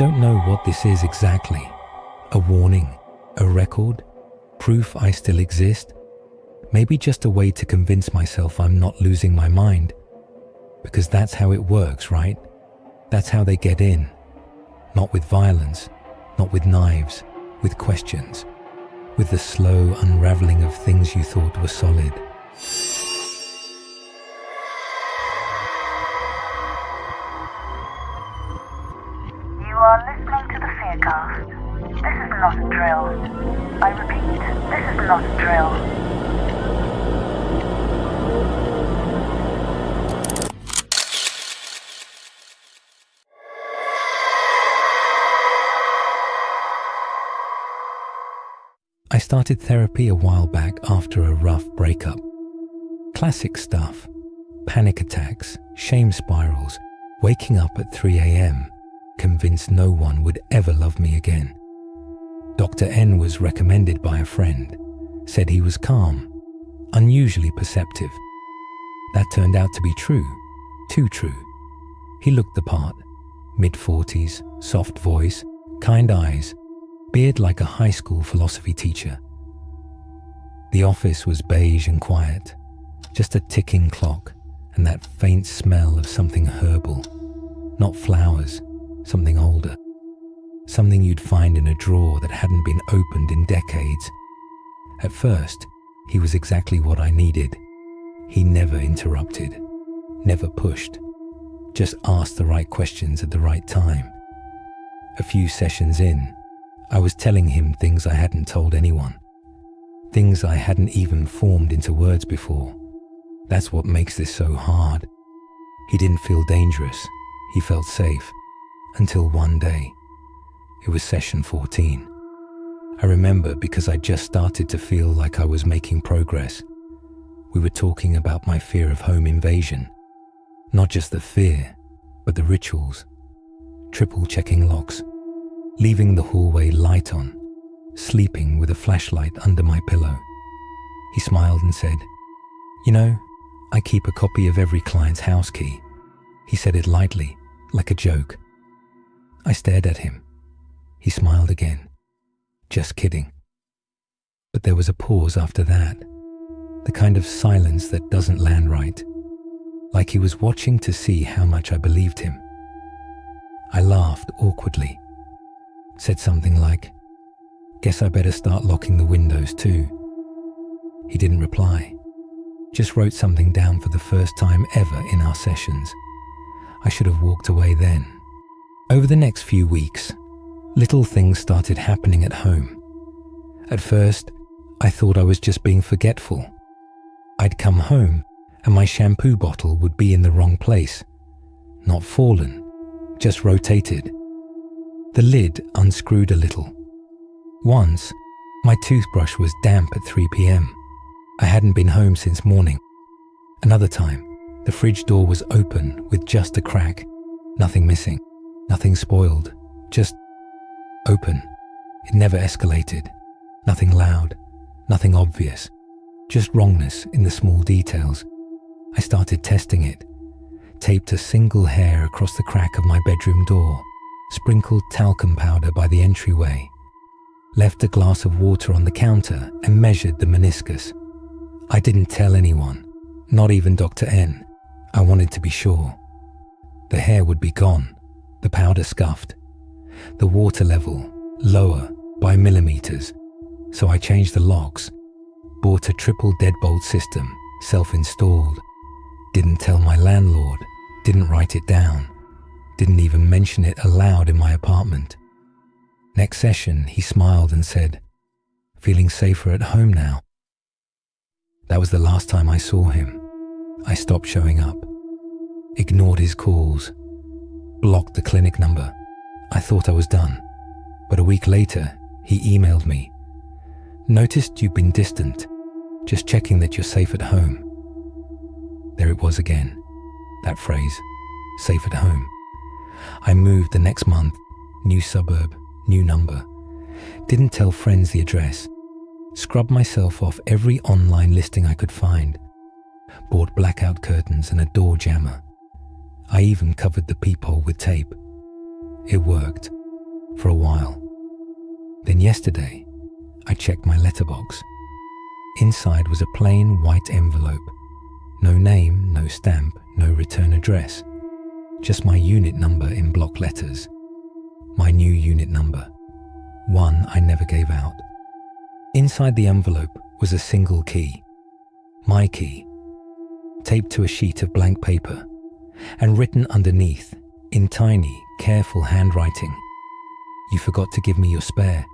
don't know what this is exactly. A warning, a record, proof I still exist. Maybe just a way to convince myself I'm not losing my mind. Because that's how it works, right? That's how they get in. Not with violence, not with knives, with questions. With the slow unraveling of things you thought were solid. You are listening to the Fearcast. This is not a drill. I repeat, this is not a drill. I started therapy a while back after a rough breakup. Classic stuff. Panic attacks, shame spirals, waking up at 3 a.m., convinced no one would ever love me again. Dr. N was recommended by a friend, said he was calm, unusually perceptive. That turned out to be true, too true. He looked the part, mid-40s, soft voice, kind eyes, beard like a high school philosophy teacher. The office was beige and quiet, just a ticking clock and that faint smell of something herbal, not flowers, something older, something you'd find in a drawer that hadn't been opened in decades. At first, he was exactly what I needed. He never interrupted, never pushed, just asked the right questions at the right time. A few sessions in, I was telling him things I hadn't told anyone, things I hadn't even formed into words before. That's what makes this so hard. He didn't feel dangerous, he felt safe, until one day. It was session 14. I remember because I just started to feel like I was making progress. We were talking about my fear of home invasion, not just the fear, but the rituals, triple checking locks, leaving the hallway light on, sleeping with a flashlight under my pillow. He smiled and said, "You know, I keep a copy of every client's house key." He said it lightly, like a joke. I stared at him. He smiled again. "Just kidding." But there was a pause after that, the kind of silence that doesn't land right, like he was watching to see how much I believed him. I laughed awkwardly. Said something like, "Guess I better start locking the windows too." He didn't reply, just wrote something down for the first time ever in our sessions. I should have walked away then. Over the next few weeks, little things started happening at home. At first, I thought I was just being forgetful. I'd come home and my shampoo bottle would be in the wrong place. Not fallen, just rotated. The lid unscrewed a little. Once, my toothbrush was damp at 3 p.m. I hadn't been home since morning. Another time, the fridge door was open with just a crack. Nothing missing, nothing spoiled, just open. It never escalated. Nothing loud, nothing obvious. Just wrongness in the small details. I started testing it. Taped a single hair across the crack of my bedroom door. Sprinkled talcum powder by the entryway, left a glass of water on the counter and measured the meniscus. I didn't tell anyone, not even Dr. N. I wanted to be sure. The hair would be gone, the powder scuffed, the water level lower by millimeters, so I changed the locks, bought a triple deadbolt system, self-installed, didn't tell my landlord, didn't write it down. Didn't even mention it aloud in my apartment. Next session, he smiled and said, "Feeling safer at home now." That was the last time I saw him. I stopped showing up, ignored his calls, blocked the clinic number. I thought I was done, but a week later, he emailed me. "Noticed you've been distant, just checking that you're safe at home." There it was again, that phrase, safe at home. I moved the next month, new suburb, new number. Didn't tell friends the address. Scrubbed myself off every online listing I could find. Bought blackout curtains and a door jammer. I even covered the peephole with tape. It worked. for a while. Then yesterday, I checked my letterbox. Inside was a plain white envelope. No name, no stamp, no return address. Just my unit number in block letters. My new unit number. One I never gave out. Inside the envelope was a single key. My key. Taped to a sheet of blank paper and written underneath in tiny, careful handwriting. You forgot to give me your spare.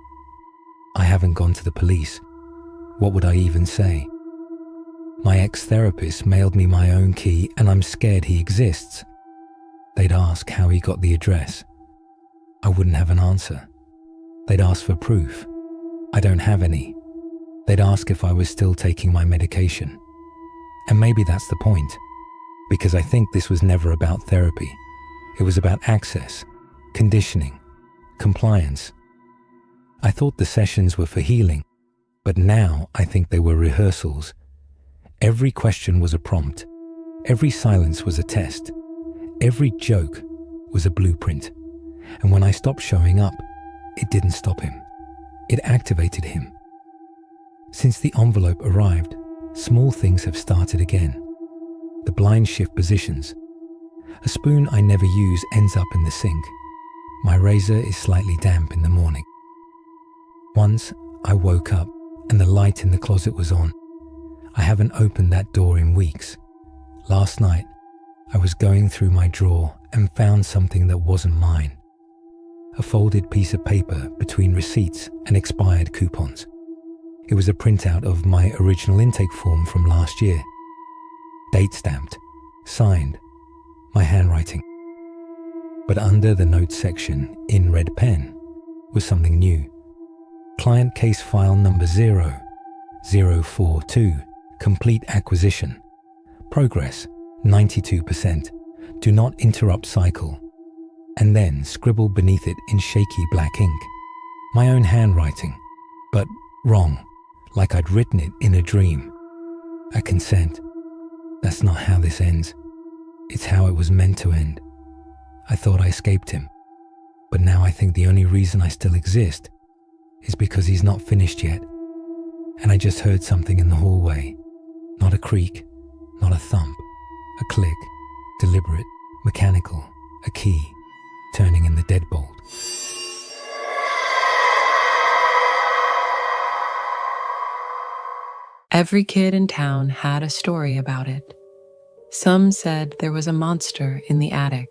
I haven't gone to the police. What would I even say? My ex-therapist mailed me my own key and I'm scared he exists. They'd ask how he got the address. I wouldn't have an answer. They'd ask for proof. I don't have any. They'd ask if I was still taking my medication. And maybe that's the point, because I think this was never about therapy. It was about access, conditioning, compliance. I thought the sessions were for healing, but now I think they were rehearsals. Every question was a prompt. Every silence was a test. Every joke was a blueprint. And when I stopped showing up, it didn't stop him. It activated him. Since the envelope arrived, small things have started again. The blind shift positions. A spoon I never use ends up in the sink. My razor is slightly damp in the morning. Once I woke up and the light in the closet was on. I haven't opened that door in weeks. Last night, I was going through my drawer and found something that wasn't mine. A folded piece of paper between receipts and expired coupons. It was a printout of my original intake form from last year. Date stamped, signed, my handwriting. But under the notes section, in red pen, was something new. Client case file number 0042, complete acquisition. Progress, 92%. Do not interrupt cycle. And then scribbled beneath it in shaky black ink. My own handwriting, but wrong, like I'd written it in a dream. A consent. That's not how this ends. It's how it was meant to end. I thought I escaped him, but now I think the only reason I still exist is because he's not finished yet. And I just heard something in the hallway. Not a creak, not a thump, a click, deliberate, mechanical, a key, turning in the deadbolt. Every kid in town had a story about it. Some said there was a monster in the attic.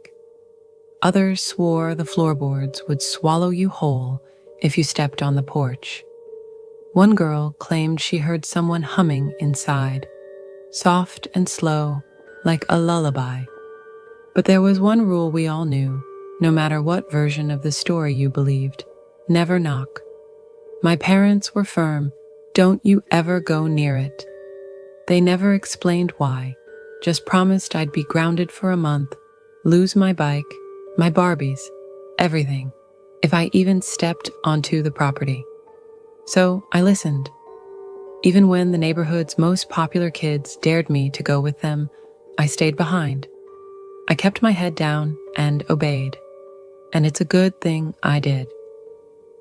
Others swore the floorboards would swallow you whole if you stepped on the porch. One girl claimed she heard someone humming inside, soft and slow, like a lullaby. But there was one rule we all knew, no matter what version of the story you believed: never knock. My parents were firm, don't you ever go near it. They never explained why, just promised I'd be grounded for a month, lose my bike, my Barbies, everything, if I even stepped onto the property. So I listened. Even when the neighborhood's most popular kids dared me to go with them, I stayed behind. I kept my head down and obeyed. And it's a good thing I did,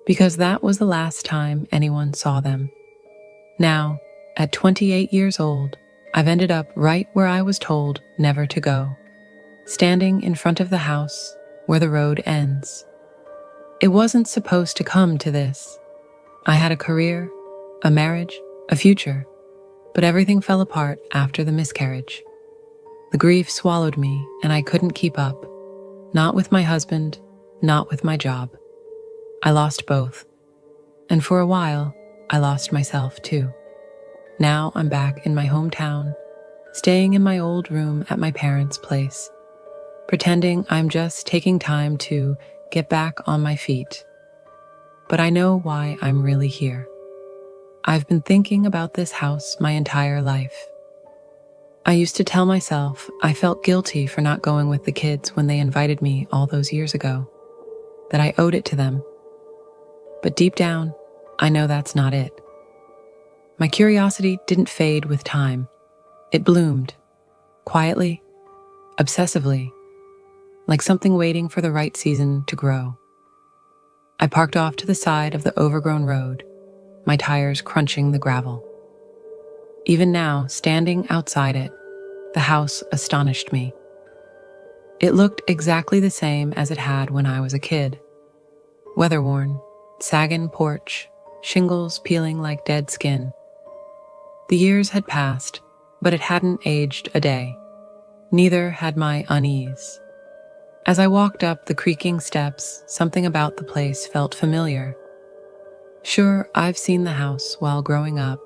because that was the last time anyone saw them. Now, at 28 years old, I've ended up right where I was told never to go, standing in front of the house where the road ends. It wasn't supposed to come to this. I had a career, a marriage, a future, but everything fell apart after the miscarriage. The grief swallowed me and I couldn't keep up, not with my husband, not with my job. I lost both. And for a while, I lost myself too. Now I'm back in my hometown, staying in my old room at my parents' place, pretending I'm just taking time to get back on my feet. But I know why I'm really here. I've been thinking about this house my entire life. I used to tell myself I felt guilty for not going with the kids when they invited me all those years ago, that I owed it to them. But deep down, I know that's not it. My curiosity didn't fade with time. It bloomed, quietly, obsessively, like something waiting for the right season to grow. I parked off to the side of the overgrown road, my tires crunching the gravel. Even now, standing outside it, the house astonished me. It looked exactly the same as it had when I was a kid. Weather-worn, sagging porch, shingles peeling like dead skin. The years had passed, but it hadn't aged a day. Neither had my unease. As I walked up the creaking steps, something about the place felt familiar. Sure, I've seen the house while growing up,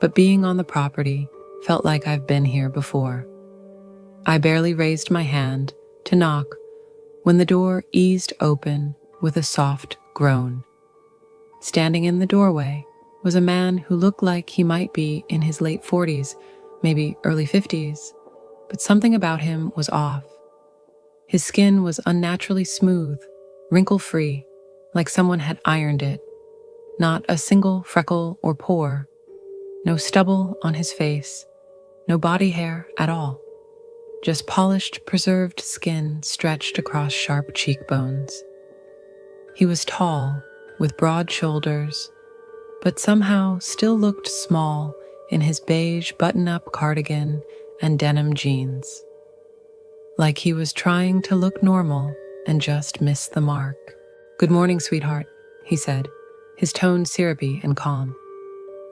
but being on the property felt like I've been here before. I barely raised my hand to knock when the door eased open with a soft groan. Standing in the doorway was a man who looked like he might be in his late 40s, maybe early 50s, but something about him was off. His skin was unnaturally smooth, wrinkle-free, like someone had ironed it. Not a single freckle or pore. No stubble on his face, no body hair at all. Just polished, preserved skin stretched across sharp cheekbones. He was tall, with broad shoulders, but somehow still looked small in his beige button-up cardigan and denim jeans. Like he was trying to look normal and just missed the mark. "Good morning, sweetheart," he said, his tone syrupy and calm.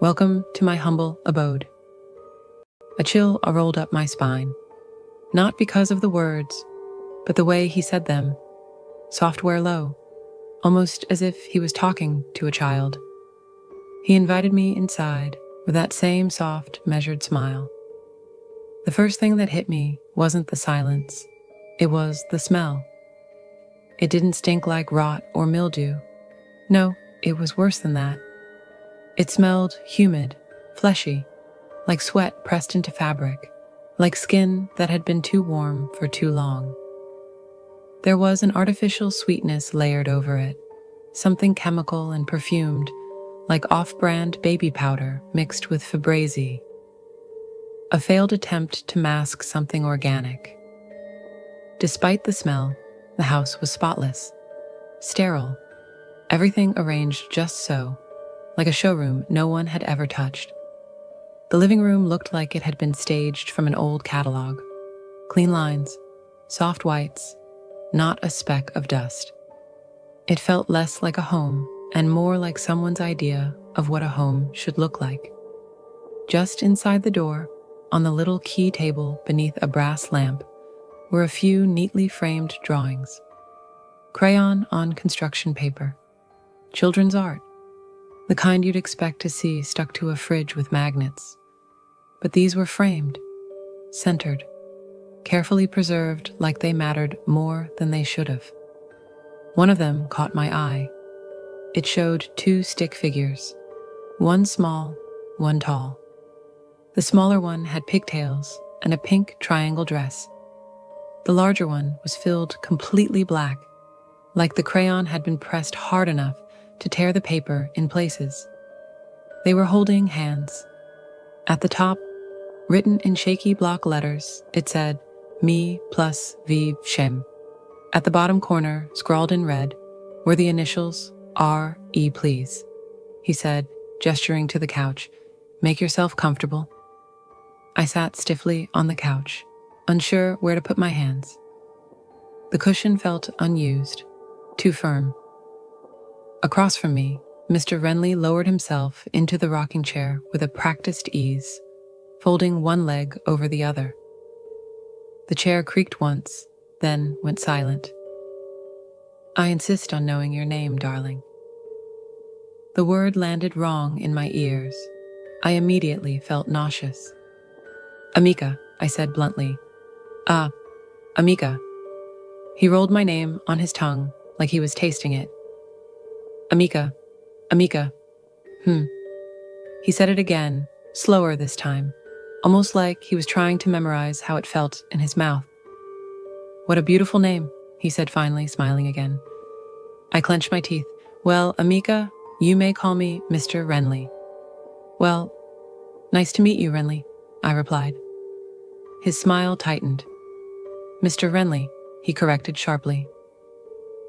"Welcome to my humble abode." A chill rolled up my spine, not because of the words, but the way he said them, software low, almost as if he was talking to a child. He invited me inside with that same soft, measured smile. The first thing that hit me wasn't the silence, it was the smell. It didn't stink like rot or mildew. No, it was worse than that. It smelled humid, fleshy, like sweat pressed into fabric, like skin that had been too warm for too long. There was an artificial sweetness layered over it, something chemical and perfumed, like off-brand baby powder mixed with Febreze. A failed attempt to mask something organic. Despite the smell, the house was spotless, sterile, everything arranged just so, like a showroom no one had ever touched. The living room looked like it had been staged from an old catalog. Clean lines, soft whites, not a speck of dust. It felt less like a home and more like someone's idea of what a home should look like. Just inside the door, on the little key table beneath a brass lamp, were a few neatly framed drawings. Crayon on construction paper. Children's art. The kind you'd expect to see stuck to a fridge with magnets. But these were framed, centered, carefully preserved like they mattered more than they should have. One of them caught my eye. It showed two stick figures, one small, one tall. The smaller one had pigtails and a pink triangle dress. The larger one was filled completely black, like the crayon had been pressed hard enough to tear the paper in places. They were holding hands. At the top, written in shaky block letters, it said, "Me plus Vive Shem." At the bottom corner, scrawled in red, were the initials R.E. please. He said, gesturing to the couch, "Make yourself comfortable." I sat stiffly on the couch, unsure where to put my hands. The cushion felt unused, too firm. Across from me, Mr. Renly lowered himself into the rocking chair with a practiced ease, folding one leg over the other. The chair creaked once, then went silent. "I insist on knowing your name, darling." The word landed wrong in my ears. I immediately felt nauseous. "Amika," I said bluntly. Amika." He rolled my name on his tongue like he was tasting it. Amika. He said it again, slower this time, almost like he was trying to memorize how it felt in his mouth. "What a beautiful name," he said finally, smiling again. I clenched my teeth. "Well, Amika, you may call me Mr. Renly." "Well, nice to meet you, Renly," I replied. His smile tightened. "Mr. Renly," he corrected sharply.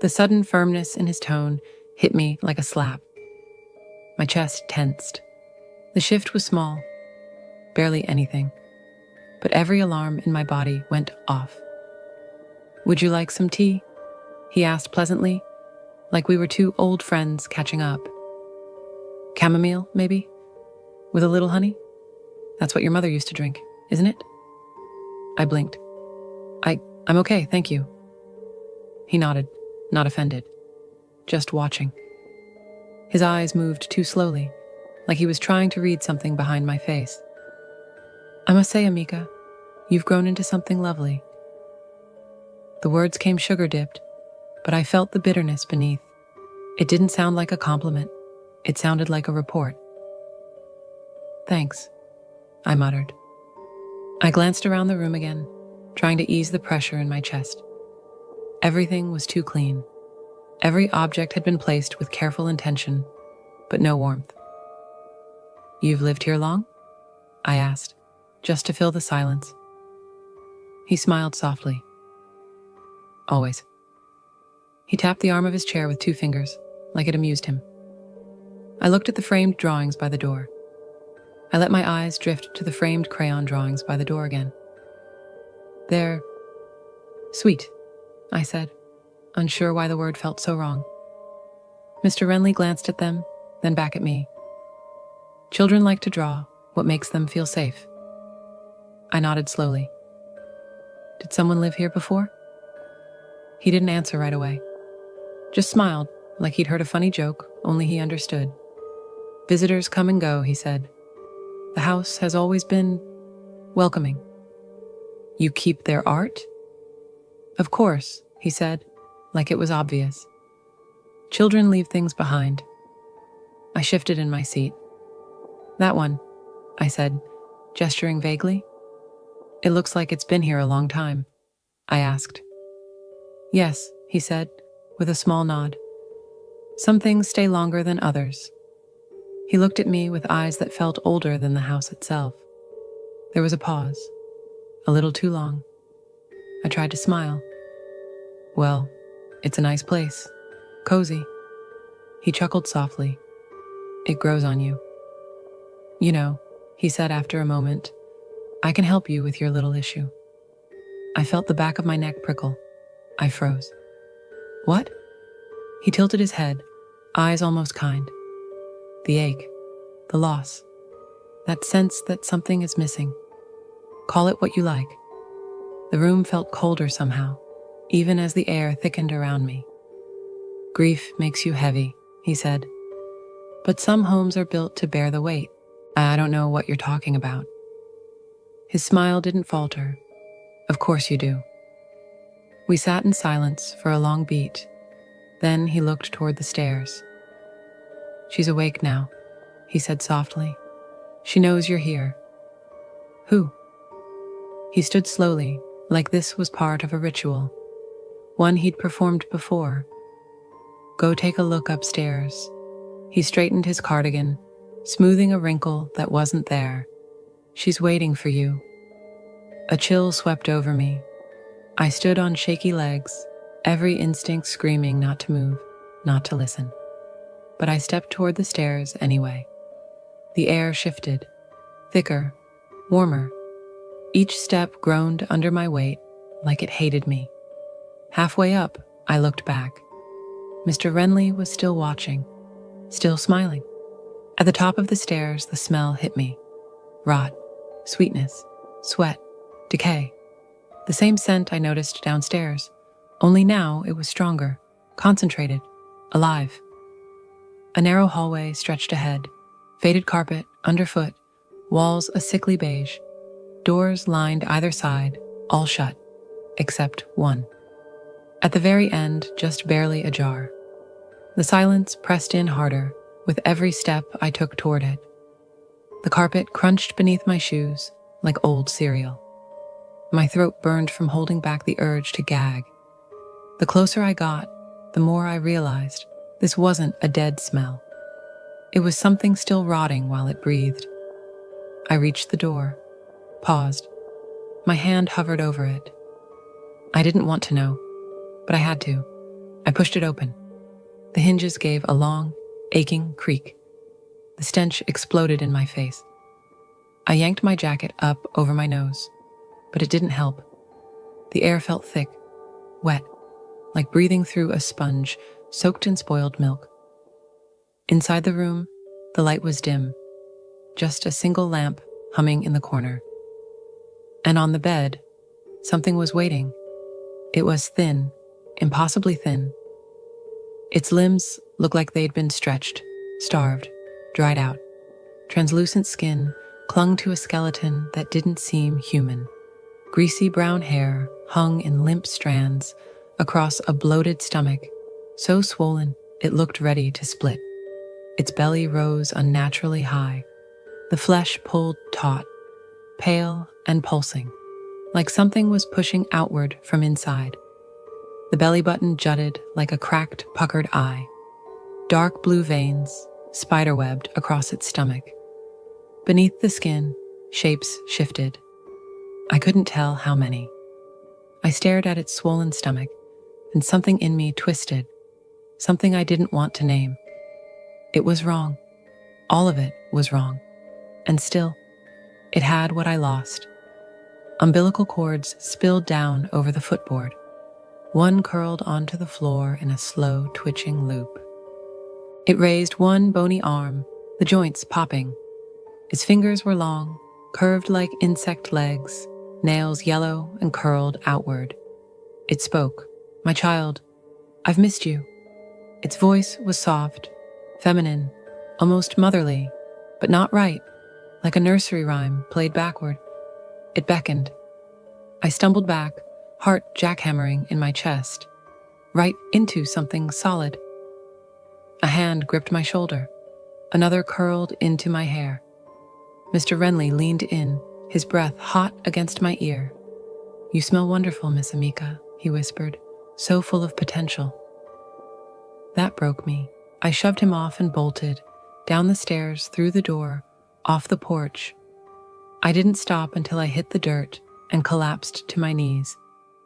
The sudden firmness in his tone hit me like a slap. My chest tensed. The shift was small, barely anything, but every alarm in my body went off. "Would you like some tea?" he asked pleasantly, like we were two old friends catching up. "Chamomile, maybe? With a little honey? That's what your mother used to drink, isn't it?" I blinked. I'm okay, thank you." He nodded, not offended, just watching. His eyes moved too slowly, like he was trying to read something behind my face. "I must say, Amika, you've grown into something lovely." The words came sugar-dipped, but I felt the bitterness beneath. It didn't sound like a compliment. It sounded like a report. "Thanks," I muttered. I glanced around the room again, trying to ease the pressure in my chest. Everything was too clean. Every object had been placed with careful intention, but no warmth. "You've lived here long?" I asked, just to fill the silence. He smiled softly. "Always." He tapped the arm of his chair with 2 fingers, like it amused him. I looked at the framed drawings by the door. I let my eyes drift to the framed crayon drawings by the door again. "They're sweet," I said, unsure why the word felt so wrong. Mr. Renly glanced at them, then back at me. "Children like to draw what makes them feel safe." I nodded slowly. "Did someone live here before?" He didn't answer right away. Just smiled, like he'd heard a funny joke, only he understood. "Visitors come and go," he said. "The house has always been welcoming." "You keep their art?" "Of course," he said, like it was obvious. "Children leave things behind." I shifted in my seat. "That one," I said, gesturing vaguely. "It looks like it's been here a long time," I asked. "Yes," he said, with a small nod. "Some things stay longer than others." He looked at me with eyes that felt older than the house itself. There was a pause, a little too long. I tried to smile. "Well, it's a nice place. Cozy." He chuckled softly. "It grows on you." "You know," he said after a moment, "I can help you with your little issue." I felt the back of my neck prickle. I froze. "What?" He tilted his head, eyes almost kind. "The ache, the loss, that sense that something is missing. Call it what you like." The room felt colder somehow, even as the air thickened around me. "Grief makes you heavy," he said. "But some homes are built to bear the weight. I don't know what you're talking about." His smile didn't falter. "Of course you do." We sat in silence for a long beat. Then he looked toward the stairs. "She's awake now," he said softly. "She knows you're here." "Who?" He stood slowly, like this was part of a ritual, one he'd performed before. "Go take a look upstairs." He straightened his cardigan, smoothing a wrinkle that wasn't there. "She's waiting for you." A chill swept over me. I stood on shaky legs, every instinct screaming not to move, not to listen. But I stepped toward the stairs anyway. The air shifted, thicker, warmer. Each step groaned under my weight, like it hated me. Halfway up, I looked back. Mr. Renly was still watching, still smiling. At the top of the stairs, the smell hit me. Rot, sweetness, sweat, decay. The same scent I noticed downstairs, only now it was stronger, concentrated, alive. A narrow hallway stretched ahead, faded carpet underfoot, walls a sickly beige, doors lined either side, all shut, except one. At the very end, just barely ajar. The silence pressed in harder with every step I took toward it. The carpet crunched beneath my shoes like old cereal. My throat burned from holding back the urge to gag. The closer I got, the more I realized this wasn't a dead smell. It was something still rotting while it breathed. I reached the door, paused. My hand hovered over it. I didn't want to know, but I had to. I pushed it open. The hinges gave a long, aching creak. The stench exploded in my face. I yanked my jacket up over my nose, but it didn't help. The air felt thick, wet, like breathing through a sponge soaked in spoiled milk. Inside the room, the light was dim, just a single lamp humming in the corner. And on the bed, something was waiting. It was thin, impossibly thin. Its limbs looked like they'd been stretched, starved, dried out. Translucent skin clung to a skeleton that didn't seem human. Greasy brown hair hung in limp strands across a bloated stomach, so swollen it looked ready to split. Its belly rose unnaturally high. The flesh pulled taut, pale and pulsing, like something was pushing outward from inside. The belly button jutted like a cracked, puckered eye. Dark blue veins spiderwebbed across its stomach. Beneath the skin, shapes shifted. I couldn't tell how many. I stared at its swollen stomach, and something in me twisted, something I didn't want to name. It was wrong. All of it was wrong. And still, it had what I lost. Umbilical cords spilled down over the footboard. One curled onto the floor in a slow, twitching loop. It raised one bony arm, the joints popping. Its fingers were long, curved like insect legs, nails yellow and curled outward. It spoke. "My child, I've missed you." Its voice was soft, feminine, almost motherly, but not right, like a nursery rhyme played backward. It beckoned. I stumbled back, heart jackhammering in my chest, right into something solid. A hand gripped my shoulder. Another curled into my hair. Mr. Renly leaned in, his breath hot against my ear. "You smell wonderful, Miss Amika," he whispered, so full of potential. That broke me. I shoved him off and bolted, down the stairs, through the door, off the porch. I didn't stop until I hit the dirt and collapsed to my knees,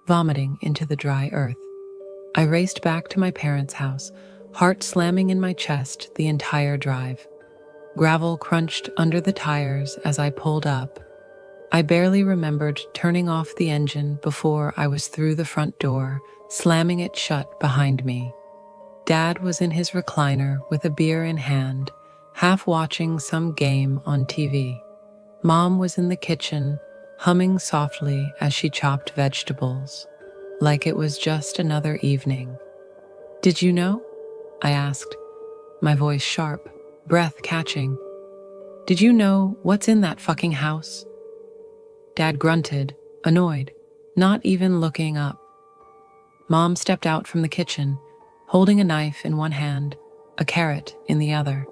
vomiting into the dry earth. I raced back to my parents' house, heart slamming in my chest the entire drive. Gravel crunched under the tires as I pulled up. I barely remembered turning off the engine before I was through the front door, slamming it shut behind me. Dad was in his recliner with a beer in hand, half watching some game on TV. Mom was in the kitchen, humming softly as she chopped vegetables, like it was just another evening. "Did you know?" I asked, my voice sharp, breath catching. "Did you know what's in that fucking house?" Dad grunted, annoyed, not even looking up. Mom stepped out from the kitchen, holding a knife in one hand, a carrot in the other.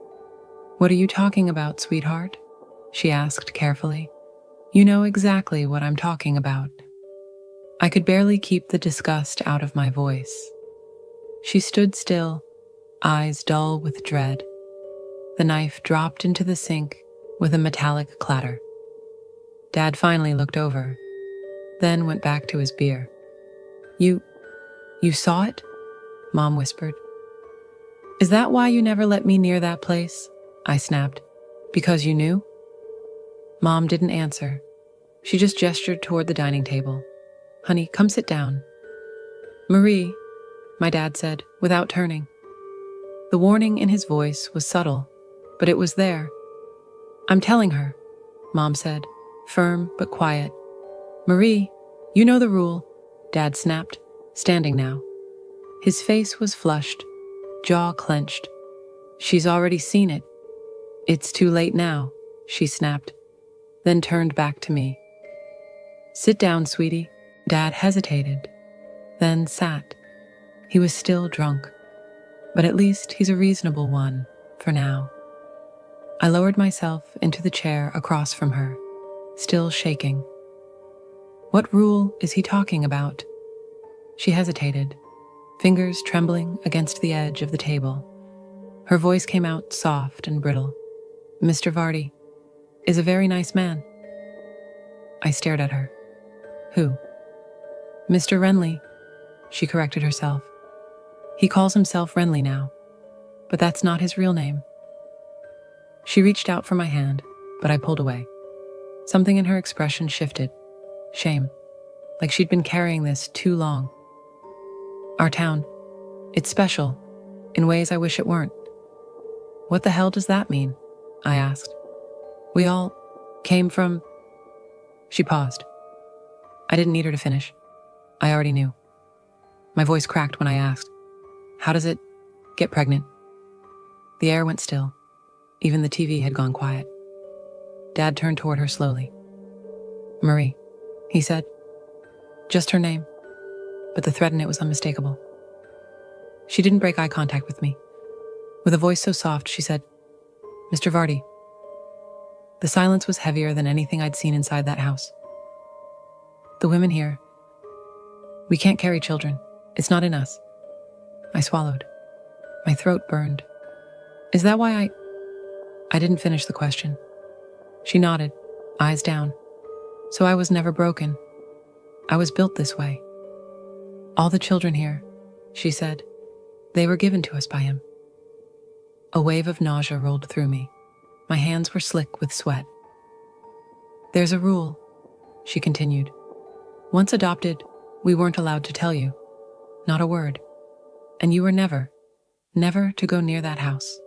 "What are you talking about, sweetheart?" she asked carefully. "You know exactly what I'm talking about." I could barely keep the disgust out of my voice. She stood still, eyes dull with dread. The knife dropped into the sink with a metallic clatter. Dad finally looked over, then went back to his beer. You saw it?" Mom whispered. "Is that why you never let me near that place?" I snapped. "Because you knew?" Mom didn't answer. She just gestured toward the dining table. "Honey, come sit down." "Marie," my dad said, without turning. The warning in his voice was subtle, but it was there. "I'm telling her," Mom said, firm but quiet. "Marie, you know the rule," Dad snapped, standing now. His face was flushed, jaw clenched. "She's already seen it." "It's too late now," she snapped, then turned back to me. "Sit down, sweetie." Dad hesitated, then sat. He was still drunk, but at least he's a reasonable one, for now. I lowered myself into the chair across from her, still shaking. "What rule is he talking about?" She hesitated, fingers trembling against the edge of the table. Her voice came out soft and brittle. "Mr. Vardy is a very nice man." I stared at her. "Who?" "Mr. Renly," she corrected herself. "He calls himself Renly now." but that's not his real name. She reached out for my hand, but I pulled away. Something in her expression shifted. Shame. Like she'd been carrying this too long. Our town, it's special, in ways I wish it weren't. What the hell does that mean? I asked. We all came from... She paused. I didn't need her to finish. I already knew. My voice cracked when I asked, how does it get pregnant? The air went still. Even the TV had gone quiet. Dad turned toward her slowly. Marie, he said. Just her name, but the threat in it was unmistakable. She didn't break eye contact with me. With a voice so soft, she said, Mr. Vardy. The silence was heavier than anything I'd seen inside that house. The women here, we can't carry children. It's not in us. I swallowed. My throat burned. Is that why I didn't finish the question. She nodded, eyes down. So I was never broken. I was built this way. All the children here, she said, they were given to us by him. A wave of nausea rolled through me. My hands were slick with sweat. There's a rule, she continued. Once adopted, we weren't allowed to tell you. Not a word. And you were never to go near that house.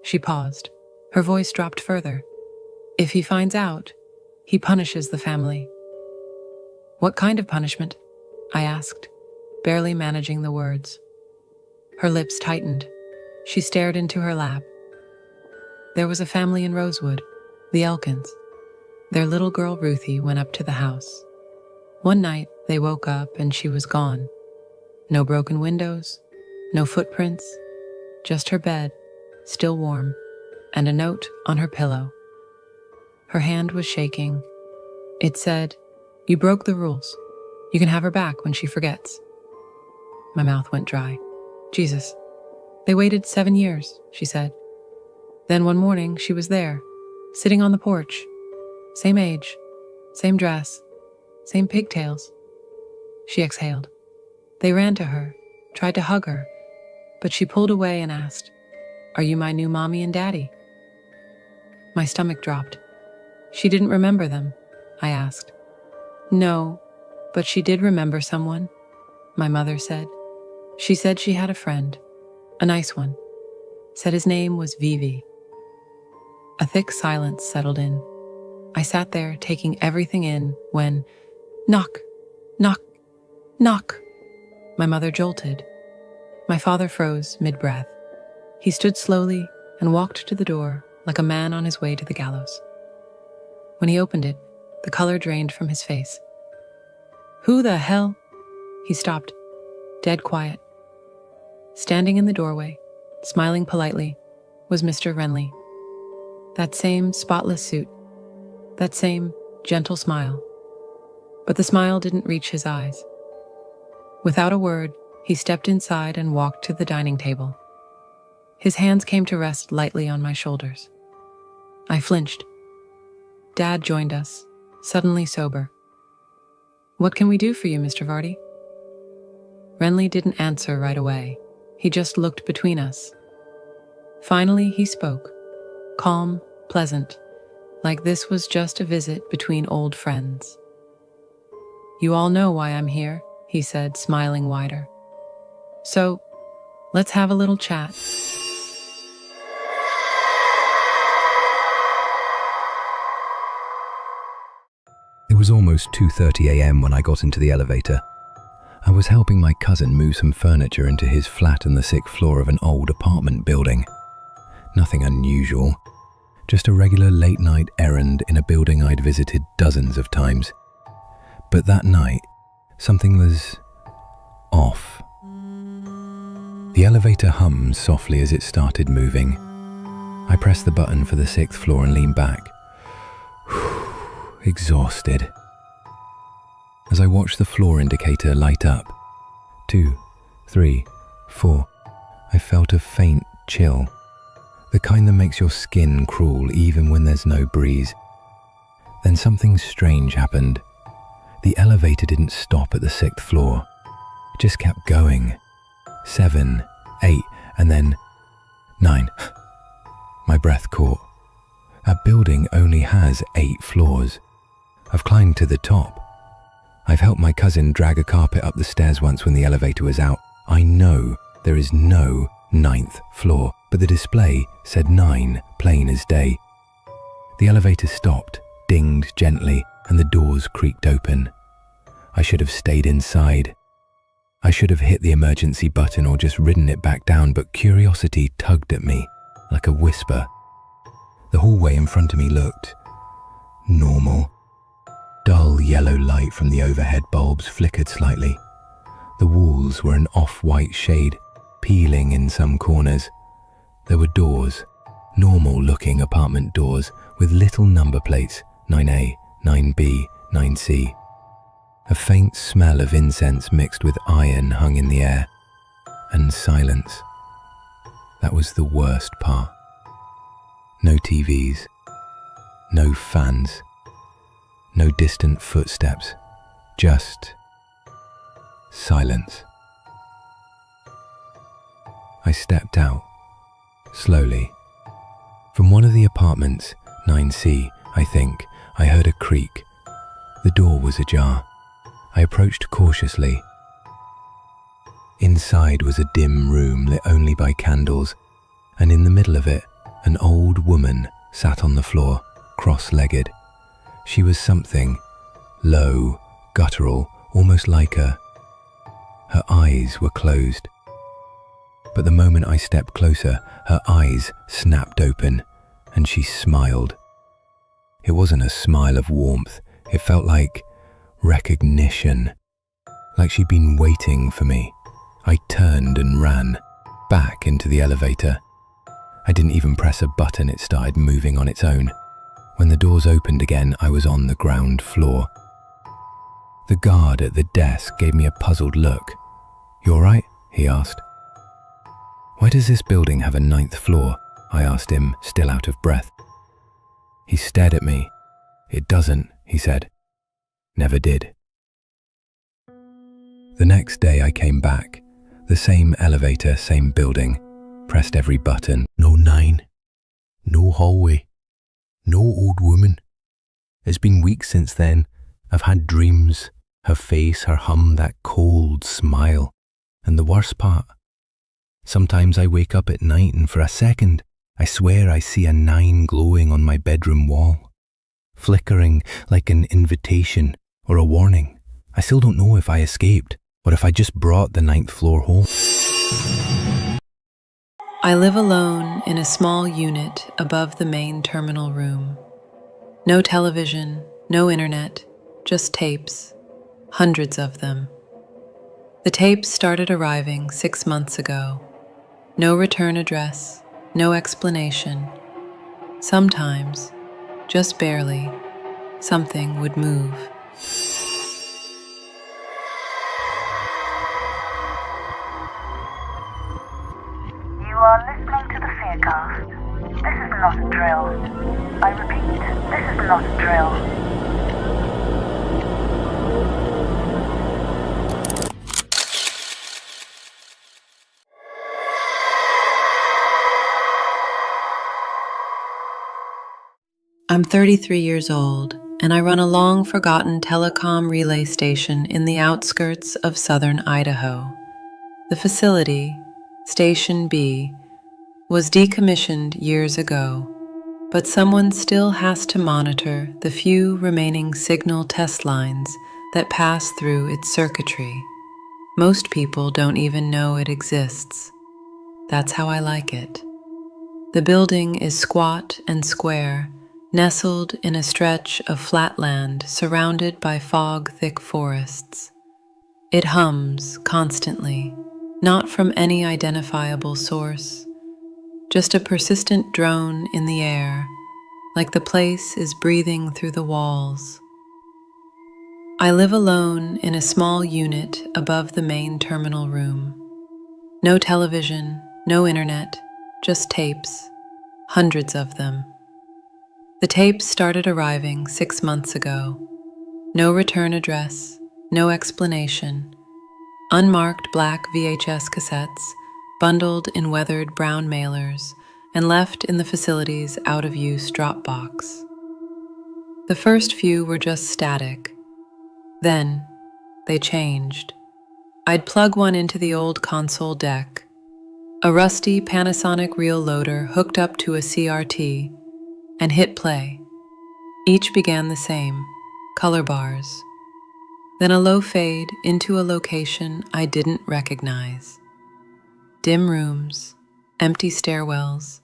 She paused. Her voice dropped further. If he finds out, he punishes the family. What kind of punishment? I asked, barely managing the words. Her lips tightened. She stared into her lap. There was a family in Rosewood, the Elkins. Their little girl Ruthie went up to the house. One night, they woke up and she was gone. No broken windows, no footprints, just her bed, still warm, and a note on her pillow. Her hand was shaking. It said, "You broke the rules. You can have her back when she forgets." My mouth went dry. Jesus. They waited 7 years, she said. Then one morning, she was there, sitting on the porch. Same age, same dress, same pigtails. She exhaled. They ran to her, tried to hug her, but she pulled away and asked, "Are you my new mommy and daddy?" My stomach dropped. She didn't remember them, I asked. No, but she did remember someone, my mother said. She said she had a friend, a nice one. Said his name was Vivi. A thick silence settled in. I sat there taking everything in when, knock, knock, knock. My mother jolted. My father froze mid-breath. He stood slowly and walked to the door like a man on his way to the gallows. When he opened it, the color drained from his face. Who the hell? He stopped, dead quiet. Standing in the doorway, smiling politely, was Mr. Renly. That same spotless suit, that same gentle smile. But the smile didn't reach his eyes. Without a word, he stepped inside and walked to the dining table. His hands came to rest lightly on my shoulders. I flinched. Dad joined us, suddenly sober. "What can we do for you, Mr. Vardy?" Renly didn't answer right away. He just looked between us. Finally, he spoke, calm, pleasant, like this was just a visit between old friends. "You all know why I'm here," he said, smiling wider. "So, let's have a little chat." It was almost 2:30 a.m. when I got into the elevator. I was helping my cousin move some furniture into his flat on the 6th floor of an old apartment building. Nothing unusual, just a regular late-night errand in a building I'd visited dozens of times. But that night, something was off. The elevator hummed softly as it started moving. I pressed the button for the 6th floor and leaned back, exhausted. As I watched the floor indicator light up, 2, 3, 4, I felt a faint chill, the kind that makes your skin crawl even when there's no breeze. Then something strange happened. The elevator didn't stop at the 6th floor. It just kept going. 7, 8, and then 9. My breath caught. That building only has 8 floors. I've climbed to the top. I've helped my cousin drag a carpet up the stairs once when the elevator was out. I know there is no 9th floor, but the display said 9, plain as day. The elevator stopped, dinged gently, and the doors creaked open. I should have stayed inside. I should have hit the emergency button or just ridden it back down, but curiosity tugged at me like a whisper. The hallway in front of me looked normal. Dull yellow light from the overhead bulbs flickered slightly. The walls were an off-white shade, peeling in some corners. There were doors, normal-looking apartment doors with little number plates, 9A, 9B, 9C. A faint smell of incense mixed with iron hung in the air, and silence. That was the worst part. No TVs, no fans, no distant footsteps, just silence. I stepped out, slowly. From one of the apartments, 9C, I think, I heard a creak. The door was ajar. I approached cautiously. Inside was a dim room lit only by candles, and in the middle of it, an old woman sat on the floor, cross-legged. She was something low, guttural, almost like her. Her eyes were closed. But the moment I stepped closer, her eyes snapped open, and she smiled. It wasn't a smile of warmth. It felt like recognition, like she'd been waiting for me. I turned and ran back into the elevator. I didn't even press a button, it started moving on its own. When the doors opened again, I was on the ground floor. The guard at the desk gave me a puzzled look. "You all right?" he asked. "Why does this building have a 9th floor?" I asked him, still out of breath. He stared at me. "It doesn't," he said. "Never did." The next day I came back. The same elevator, same building. Pressed every button. No 9. No hallway. No old woman. It's been weeks since then. I've had dreams. Her face, her hum, that cold smile. And the worst part, sometimes I wake up at night and for a second, I swear I see a 9 glowing on my bedroom wall. Flickering like an invitation or a warning. I still don't know if I escaped or if I just brought the 9th floor home. I live alone in a small unit above the main terminal room. No television, no internet, just tapes. Hundreds of them. The tapes started arriving 6 months ago. No return address, no explanation. Sometimes, just barely, something would move. You are listening to the Fearcast. This is not a drill. I repeat, this is not a drill. I'm 33 years old, and I run a long-forgotten telecom relay station in the outskirts of southern Idaho. The facility, Station B, was decommissioned years ago, but someone still has to monitor the few remaining signal test lines that pass through its circuitry. Most people don't even know it exists. That's how I like it. The building is squat and square, nestled in a stretch of flat land surrounded by fog-thick forests. It hums constantly, not from any identifiable source, just a persistent drone in the air, like the place is breathing through the walls. I live alone in a small unit above the main terminal room. No television, no internet, just tapes, hundreds of them. The tapes started arriving 6 months ago. No return address, no explanation. Unmarked black VHS cassettes, bundled in weathered brown mailers and left in the facility's out-of-use drop box. The first few were just static. Then, they changed. I'd plug one into the old console deck, a rusty Panasonic reel loader hooked up to a CRT, and hit play. Each began the same, color bars. Then a low fade into a location I didn't recognize. Dim rooms, empty stairwells,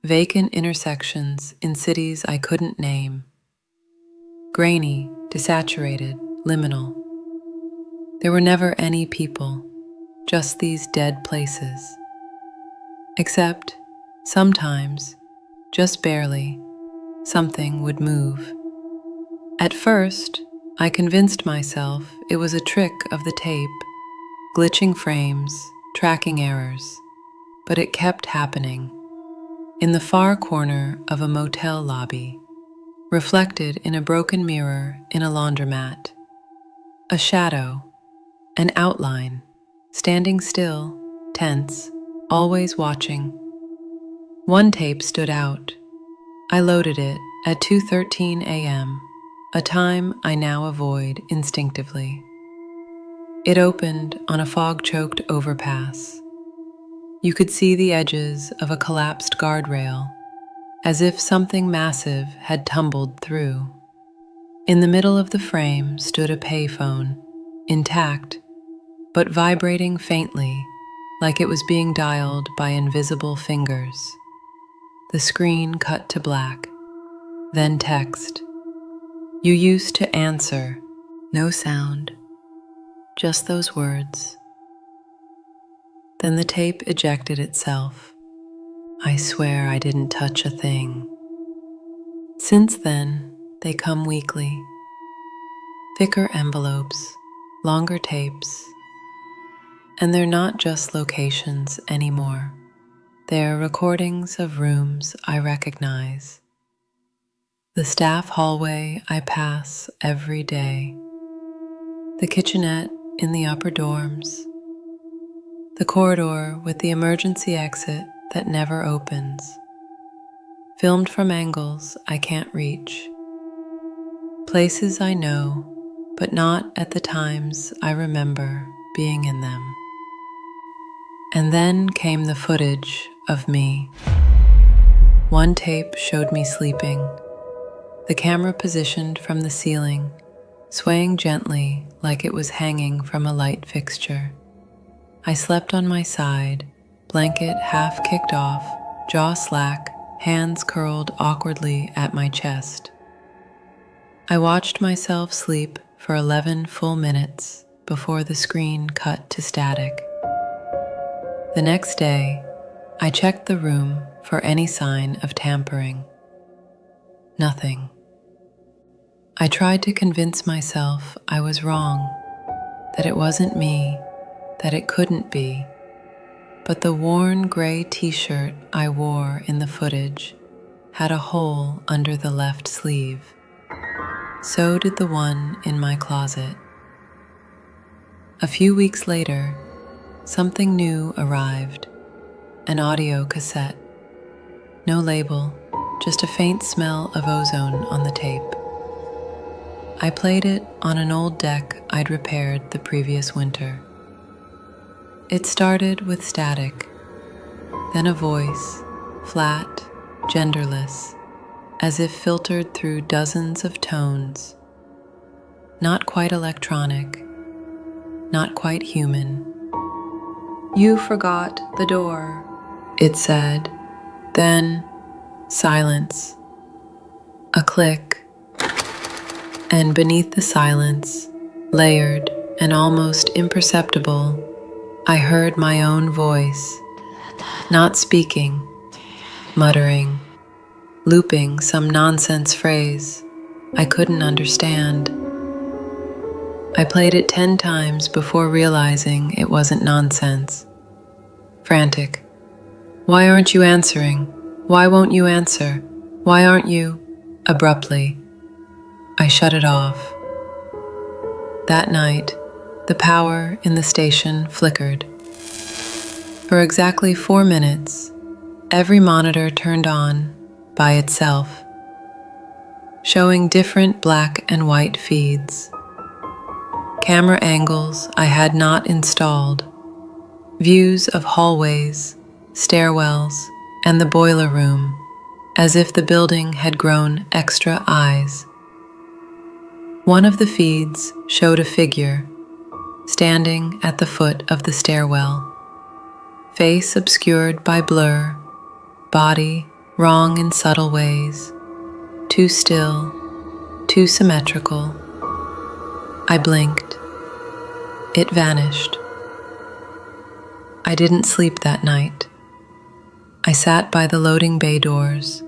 vacant intersections in cities I couldn't name. Grainy, desaturated, liminal. There were never any people, just these dead places. Except, sometimes, just barely, something would move. At first, I convinced myself it was a trick of the tape, glitching frames, tracking errors, but it kept happening. In the far corner of a motel lobby, reflected in a broken mirror in a laundromat, a shadow, an outline, standing still, tense, always watching. One tape stood out. I loaded it at 2:13 a.m., a time I now avoid instinctively. It opened on a fog-choked overpass. You could see the edges of a collapsed guardrail, as if something massive had tumbled through. In the middle of the frame stood a payphone, intact, but vibrating faintly, like it was being dialed by invisible fingers. The screen cut to black, then text. You used to answer. No sound, just those words. Then the tape ejected itself. I swear I didn't touch a thing. Since then, they come weekly. Thicker envelopes, longer tapes. And they're not just locations anymore. They're recordings of rooms I recognize. The staff hallway I pass every day. The kitchenette in the upper dorms. The corridor with the emergency exit that never opens. Filmed from angles I can't reach. Places I know, but not at the times I remember being in them. And then came the footage of me. One tape showed me sleeping, the camera positioned from the ceiling, swaying gently like it was hanging from a light fixture. I slept on my side, blanket half kicked off, jaw slack, hands curled awkwardly at my chest. I watched myself sleep for 11 full minutes before the screen cut to static. The next day, I checked the room for any sign of tampering. Nothing. I tried to convince myself I was wrong, that it wasn't me, that it couldn't be. But the worn gray t-shirt I wore in the footage had a hole under the left sleeve. So did the one in my closet. A few weeks later, something new arrived, an audio cassette. No label, just a faint smell of ozone on the tape. I played it on an old deck I'd repaired the previous winter. It started with static, then a voice, flat, genderless, as if filtered through dozens of tones. Not quite electronic, not quite human. You forgot the door, it said. Then, silence. A click. And beneath the silence, layered and almost imperceptible, I heard my own voice, not speaking, muttering, looping some nonsense phrase I couldn't understand. I played it 10 times before realizing it wasn't nonsense. Frantic. Why aren't you answering? Why won't you answer? Why aren't you? Abruptly, I shut it off. That night, the power in the station flickered. For exactly 4 minutes, every monitor turned on by itself, showing different black and white feeds, camera angles I had not installed, views of hallways, stairwells, and the boiler room, as if the building had grown extra eyes. One of the feeds showed a figure standing at the foot of the stairwell, face obscured by blur, body wrong in subtle ways, too still, too symmetrical. I blinked. It vanished. I didn't sleep that night. I sat by the loading bay doors,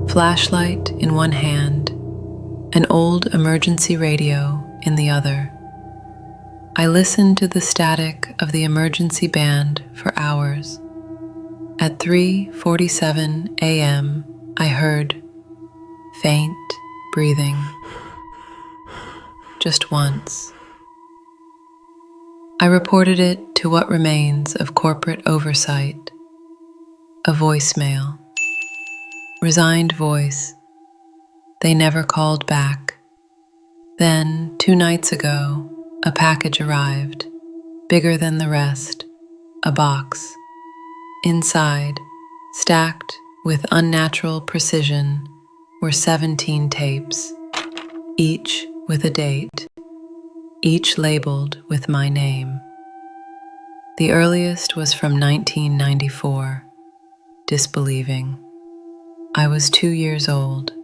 flashlight in one hand, an old emergency radio in the other. I listened to the static of the emergency band for hours. At 3:47 a.m., I heard faint breathing. Just once. I reported it to what remains of corporate oversight. A voicemail. Resigned voice. They never called back. Then, 2 nights ago, a package arrived, bigger than the rest, a box. Inside, stacked with unnatural precision, were 17 tapes, each with a date, each labeled with my name. The earliest was from 1994, disbelieving. I was 2 years old.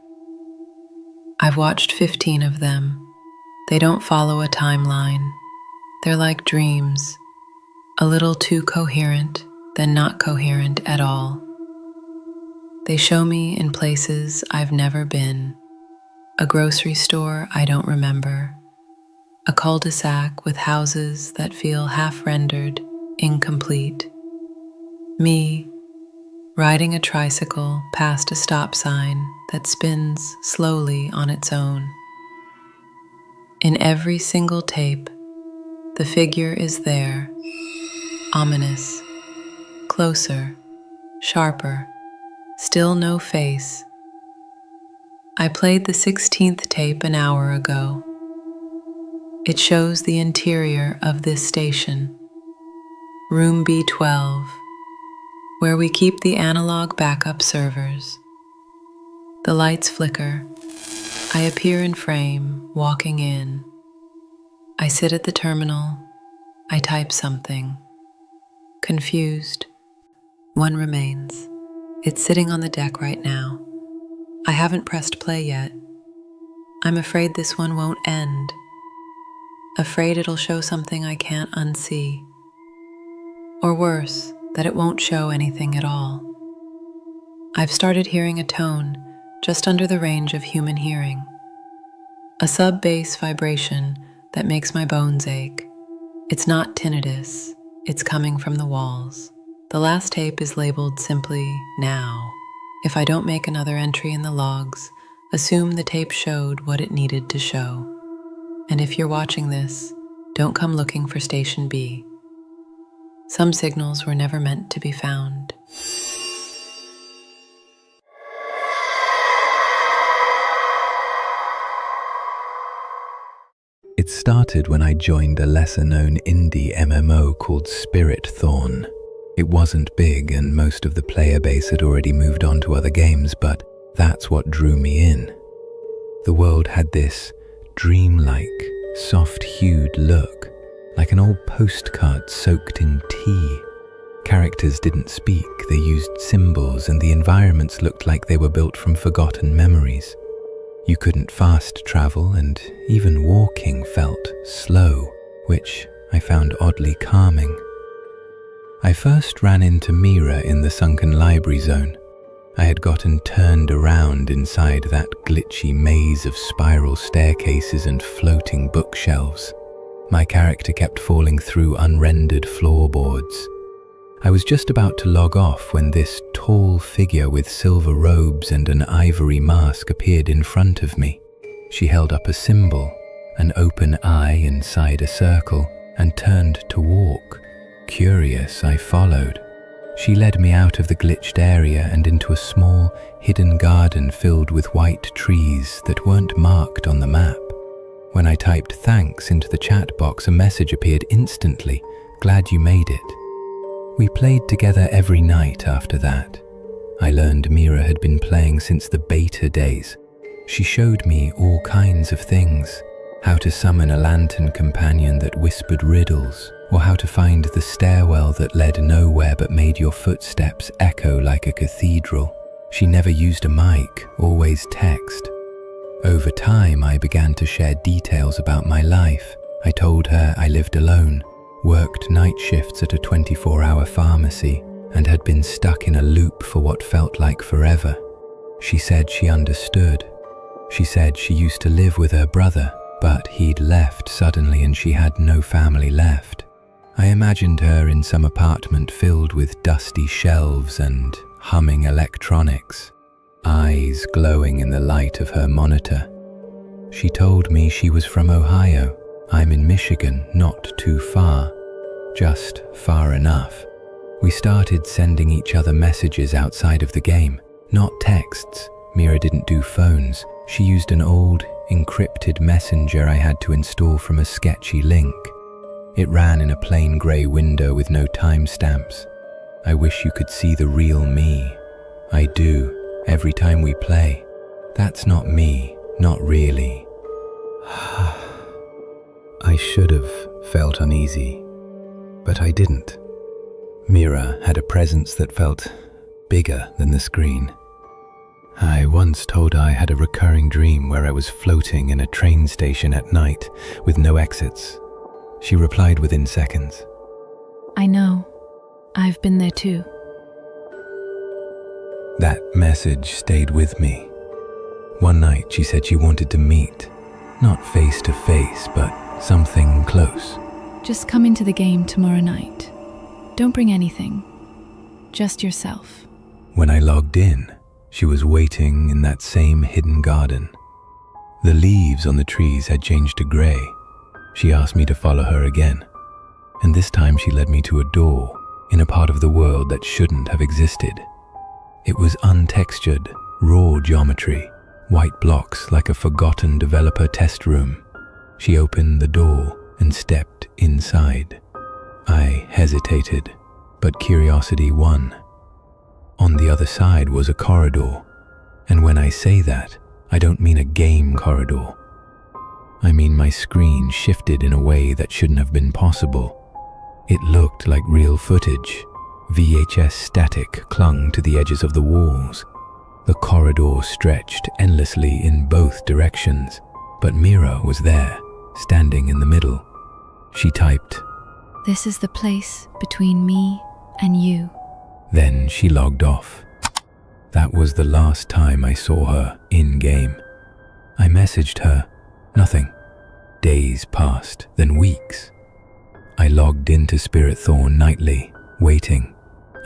I've watched 15 of them. They don't follow a timeline. They're like dreams, a little too coherent, then not coherent at all. They show me in places I've never been, a grocery store I don't remember, a cul-de-sac with houses that feel half-rendered, incomplete. Me, riding a tricycle past a stop sign that spins slowly on its own. In every single tape, the figure is there, ominous, closer, sharper, still no face. I played the 16th tape an hour ago. It shows the interior of this station, room B12, where we keep the analog backup servers. The lights flicker. I appear in frame, walking in. I sit at the terminal. I type something. Confused. One remains. It's sitting on the deck right now. I haven't pressed play yet. I'm afraid this one won't end. Afraid it'll show something I can't unsee. Or worse, that it won't show anything at all. I've started hearing a tone just under the range of human hearing. A sub-bass vibration that makes my bones ache. It's not tinnitus, it's coming from the walls. The last tape is labeled simply now. If I don't make another entry in the logs, assume the tape showed what it needed to show. And if you're watching this, don't come looking for Station B. Some signals were never meant to be found. It started when I joined a lesser-known indie MMO called Spirit Thorn. It wasn't big and most of the player base had already moved on to other games, but that's what drew me in. The world had this dreamlike, soft-hued look, like an old postcard soaked in tea. Characters didn't speak, they used symbols, and the environments looked like they were built from forgotten memories. You couldn't fast travel, and even walking felt slow, which I found oddly calming. I first ran into Mira in the sunken library zone. I had gotten turned around inside that glitchy maze of spiral staircases and floating bookshelves. My character kept falling through unrendered floorboards. I was just about to log off when this tall figure with silver robes and an ivory mask appeared in front of me. She held up a symbol, an open eye inside a circle, and turned to walk, Curious, I followed. She led me out of the glitched area and into a small, hidden garden filled with white trees that weren't marked on the map. When I typed thanks into the chat box, a message appeared instantly. Glad you made it. We played together every night after that. I learned Mira had been playing since the beta days. She showed me all kinds of things. How to summon a lantern companion that whispered riddles, or how to find the stairwell that led nowhere but made your footsteps echo like a cathedral. She never used a mic, always text. Over time, I began to share details about my life. I told her I lived alone, worked night shifts at a 24-hour pharmacy, and had been stuck in a loop for what felt like forever. She said she understood. She said she used to live with her brother, but he'd left suddenly and she had no family left. I imagined her in some apartment filled with dusty shelves and humming electronics, eyes glowing in the light of her monitor. She told me she was from Ohio. I'm in Michigan, not too far, just far enough. We started sending each other messages outside of the game, not texts. Mira didn't do phones. She used an old, encrypted messenger I had to install from a sketchy link. It ran in a plain grey window with no timestamps. I wish you could see the real me. I do, every time we play. That's not me, not really. I should have felt uneasy, but I didn't. Mira had a presence that felt bigger than the screen. I once told I had a recurring dream where I was floating in a train station at night with no exits. She replied within seconds. I know. I've been there too. That message stayed with me. One night she said she wanted to meet, not face to face, but something close. Just come into the game tomorrow night. Don't bring anything. Just yourself. When I logged in, she was waiting in that same hidden garden. The leaves on the trees had changed to grey. She asked me to follow her again, and this time she led me to a door in a part of the world that shouldn't have existed. It was untextured, raw geometry, white blocks like a forgotten developer test room. She opened the door and stepped inside. I hesitated, but curiosity won. On the other side was a corridor, and when I say that, I don't mean a game corridor. I mean my screen shifted in a way that shouldn't have been possible. It looked like real footage. VHS static clung to the edges of the walls. The corridor stretched endlessly in both directions, but Mira was there, standing in the middle. She typed, This is the place between me and you. Then she logged off. That was the last time I saw her in-game. I messaged her. Nothing. Days passed, then weeks. I logged into Spirit Thorn nightly, waiting.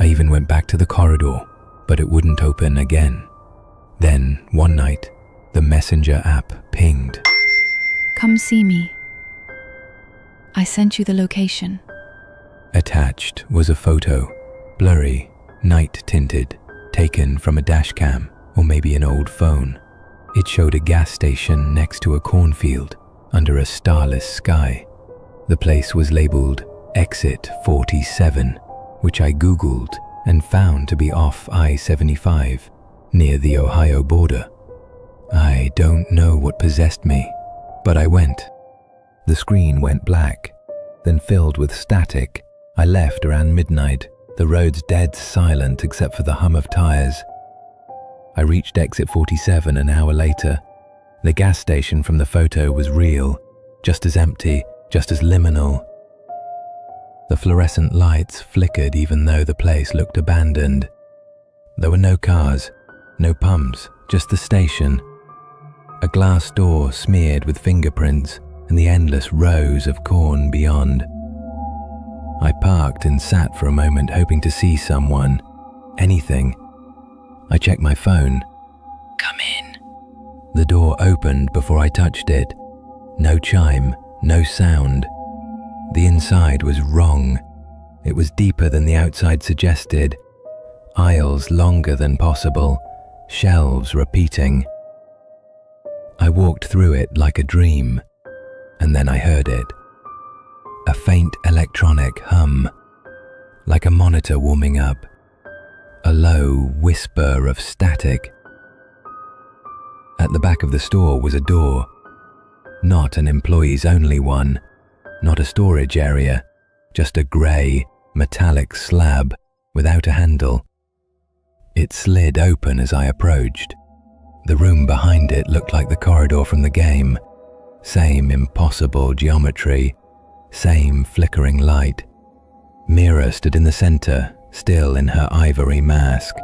I even went back to the corridor, but it wouldn't open again. Then, one night, the messenger app pinged. Come see me. I sent you the location. Attached was a photo, blurry, night-tinted, taken from a dashcam or maybe an old phone. It showed a gas station next to a cornfield under a starless sky. The place was labeled Exit 47, which I Googled and found to be off I-75, near the Ohio border. I don't know what possessed me, but I went. The screen went black, then filled with static. I left around midnight, the roads dead silent except for the hum of tires. I reached Exit 47 an hour later. The gas station from the photo was real, just as empty, just as liminal. The fluorescent lights flickered even though the place looked abandoned. There were no cars, no pumps, just the station. A glass door smeared with fingerprints and the endless rows of corn beyond. I parked and sat for a moment hoping to see someone, anything. I checked my phone. Come in. The door opened before I touched it. No chime, no sound. The inside was wrong. It was deeper than the outside suggested, aisles longer than possible, shelves repeating. I walked through it like a dream, and then I heard it. A faint electronic hum, like a monitor warming up, a low whisper of static. At the back of the store was a door, not an employees only one, not a storage area, just a grey, metallic slab without a handle. It slid open as I approached. The room behind it looked like the corridor from the game. Same impossible geometry, same flickering light. Mira stood in the center, still in her ivory mask.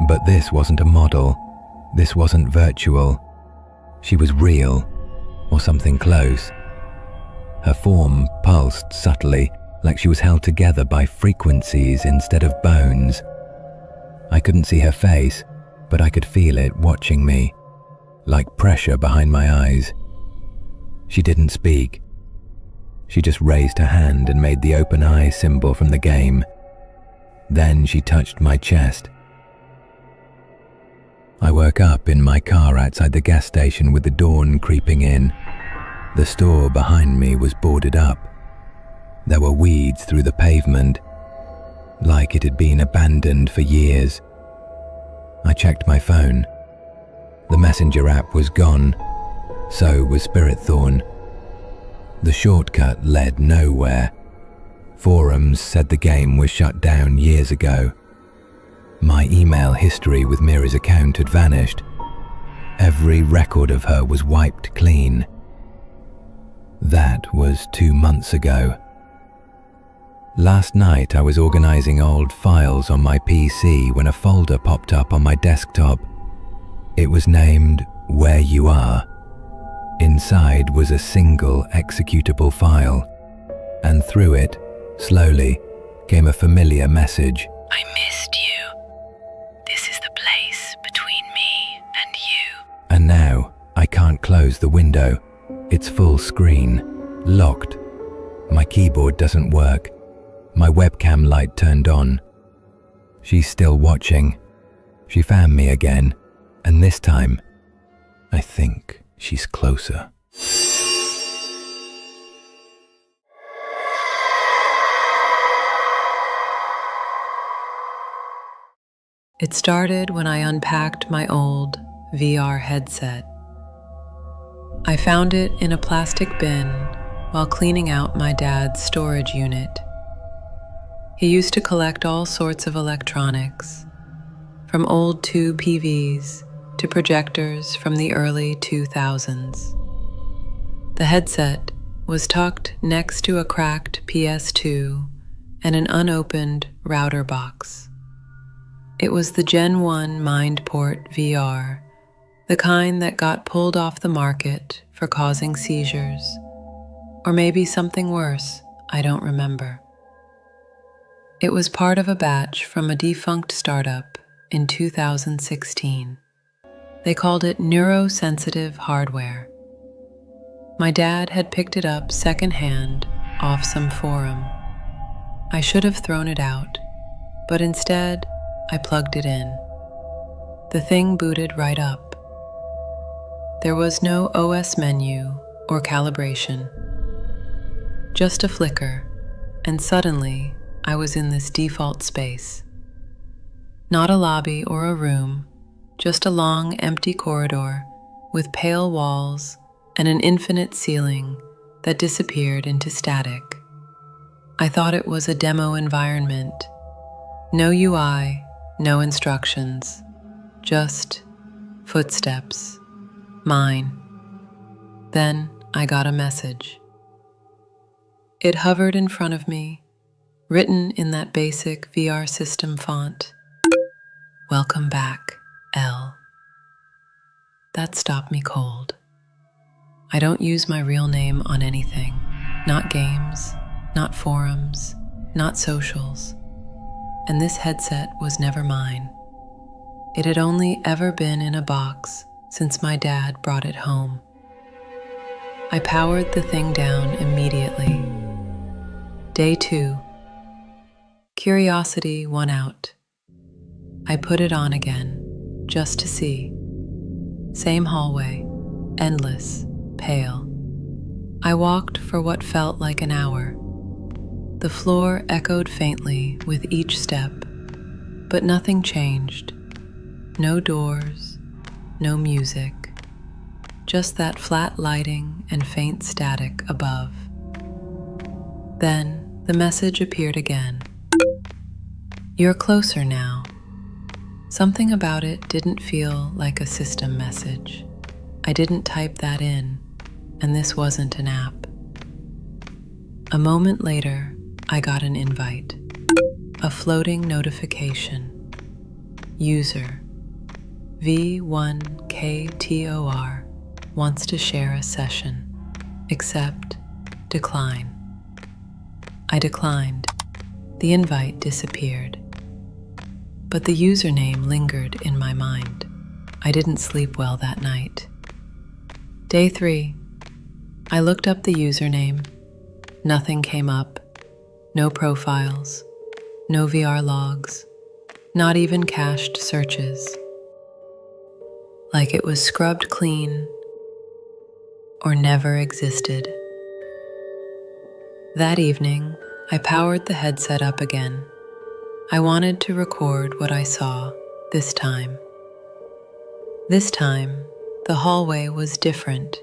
But this wasn't a model. This wasn't virtual. She was real, or something close. Her form pulsed subtly, like she was held together by frequencies instead of bones. I couldn't see her face, but I could feel it watching me, like pressure behind my eyes. She didn't speak. She just raised her hand and made the open eye symbol from the game. Then she touched my chest. I woke up in my car outside the gas station with the dawn creeping in. The store behind me was boarded up. There were weeds through the pavement, like it had been abandoned for years. I checked my phone. The Messenger app was gone, so was Spiritthorn. The shortcut led nowhere. Forums said the game was shut down years ago. My email history with Mira's account had vanished. Every record of her was wiped clean. That was 2 months ago. Last night I was organizing old files on my PC when a folder popped up on my desktop. It was named Where You Are. Inside was a single executable file, and through it, slowly, came a familiar message. I missed you. This is the place between me and you. And now, I can't close the window. It's full screen, locked. My keyboard doesn't work. My webcam light turned on. She's still watching. She found me again, and this time, I think she's closer. It started when I unpacked my old VR headset. I found it in a plastic bin while cleaning out my dad's storage unit. He used to collect all sorts of electronics, from old tube PVs to projectors from the early 2000s. The headset was tucked next to a cracked PS2 and an unopened router box. It was the Gen 1 MindPort VR, the kind that got pulled off the market for causing seizures, or maybe something worse, I don't remember. It was part of a batch from a defunct startup in 2016. They called it neurosensitive hardware. My dad had picked it up secondhand off some forum. I should have thrown it out, but instead, I plugged it in. The thing booted right up. There was no OS menu or calibration. Just a flicker, and suddenly I was in this default space. Not a lobby or a room, just a long, empty corridor with pale walls and an infinite ceiling that disappeared into static. I thought it was a demo environment. No UI, no instructions, just footsteps. Mine. Then I got a message. It hovered in front of me, written in that basic VR system font. Welcome back, L. That stopped me cold. I don't use my real name on anything. Not games, not forums, not socials. And this headset was never mine. It had only ever been in a box since my dad brought it home. I powered the thing down immediately. Day 2. Curiosity won out. I put it on again, just to see. Same hallway, endless, pale. I walked for what felt like an hour. The floor echoed faintly with each step, but nothing changed. No doors, no music, just that flat lighting and faint static above. Then the message appeared again. You're closer now. Something about it didn't feel like a system message. I didn't type that in, and this wasn't an app. A moment later, I got an invite. A floating notification. User V1KTOR wants to share a session. Accept, decline. I declined. The invite disappeared. But the username lingered in my mind. I didn't sleep well that night. Day 3. I looked up the username. Nothing came up. No profiles. No VR logs. Not even cached searches. Like it was scrubbed clean or never existed. That evening, I powered the headset up again. I wanted to record what I saw this time. This time, the hallway was different.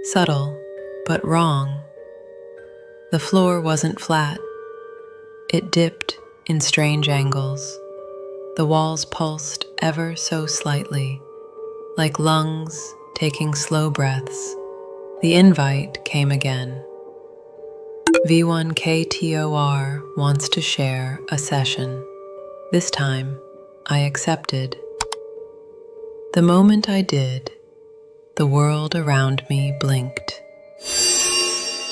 Subtle, but wrong. The floor wasn't flat. It dipped in strange angles. The walls pulsed ever so slightly, like lungs taking slow breaths. The invite came again. V1KTOR wants to share a session. This time, I accepted. The moment I did, the world around me blinked.